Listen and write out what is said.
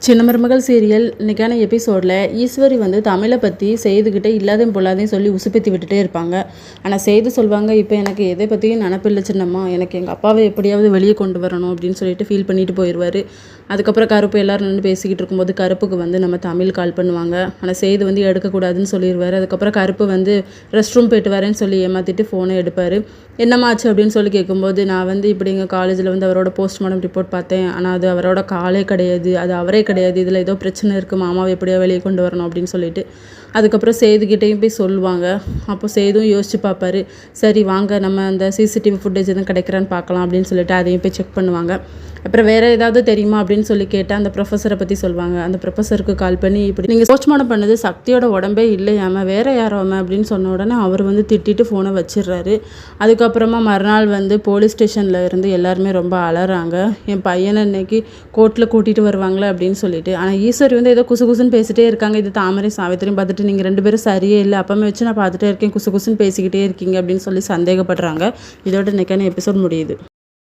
சின்ன மருமகள் சீரியல் இன்றைக்கான எபிசோடில் ஈஸ்வரி வந்து தமிழை பற்றி செய்துக்கிட்டே இல்லாதையும் பொல்லாதையும் சொல்லி உசுப்பேத்தி விட்டுட்டே இருப்பாங்க. ஆனால் செய்து சொல்வாங்க, இப்போ எனக்கு எதை பற்றியும் நினப்பில்லை சின்னம்மா, எனக்கு எங்கள் அப்பாவை எப்படியாவது வெளியே கொண்டு வரணும் அப்படின்னு சொல்லிட்டு ஃபீல் பண்ணிட்டு போயிடுவார். அதுக்கப்புறம் கருப்பு எல்லோரும் நின்று பேசிக்கிட்டு இருக்கும்போது கருப்புக்கு வந்து நம்ம தமிழ் கால் பண்ணுவாங்க. ஆனால் செய்து வந்து எடுக்கக்கூடாதுன்னு சொல்லிடுவார். அதுக்கப்புறம் கருப்பு வந்து ரெஸ்ட் ரூம் போயிட்டு வரேன்னு சொல்லி ஏமாற்றிட்டு ஃபோனை எடுப்பார். என்னம்மாச்சு அப்படின்னு சொல்லி கேட்கும்போது, நான் வந்து இப்படி எங்கள் காலேஜில் வந்து அவரோட போஸ்ட்மார்ட்டம் ரிப்போர்ட் பார்த்தேன், ஆனால் அது அவரோட காலே கிடையாது, அது அவரே கிடையாது, இதில் ஏதோ பிரச்சனை இருக்குது, மாமாவை எப்படியோ வெளியே கொண்டு வரணும் அப்படின்னு சொல்லிட்டு அதுக்கப்புறம் சேதுக்கிட்டேயும் போய் சொல்லுவாங்க. அப்போ சேதும் யோசிச்சு பார்ப்பாரு, சரி வாங்க நம்ம அந்த சிசிடிவி ஃபுட்டேஜ் எதுவும் கிடைக்கிறான்னு பார்க்கலாம் அப்படின்னு சொல்லிட்டு அதையும் போய் செக் பண்ணுவாங்க. அப்புறம் வேறு ஏதாவது தெரியுமா அப்படின்னு சொல்லி கேட்டால் அந்த ப்ரொஃபஸரை பற்றி சொல்லுவாங்க. அந்த ப்ரொஃபஸருக்கு கால் பண்ணி, இப்படி நீங்கள் போஸ்ட்மார்ட்டம் பண்ணது சக்தியோட உடம்பே இல்லையாம வேறு யாரோம அப்படின்னு சொன்ன உடனே அவர் வந்து திட்டிட்டு ஃபோனை வச்சிடுறாரு. அதுக்கப்புறமா மறுநாள் வந்து போலீஸ் ஸ்டேஷனில் இருந்து எல்லாருமே ரொம்ப அலறாங்க, என் பையனை இன்னைக்கு கோர்ட்டில் கூட்டிகிட்டு வருவாங்களே அப்படின்னு சொல்லிட்டு. ஆனால் ஈஸ்வரி வந்து ஏதோ குசு குசுன்னு பேசிகிட்டே இருக்காங்க. இது தாமரை சாவித்திரியும் பார்த்துட்டு, நீங்கள் ரெண்டு பேரும் சரியே இல்லை, அப்பமே வச்சு நான் பார்த்துட்டே இருக்கேன், குசு குசுன்னு பேசிக்கிட்டே இருக்கீங்க அப்படின்னு சொல்லி சந்தேகப்படுறாங்க. இதோட இன்னைக்கான எபிசோட் முடியுது.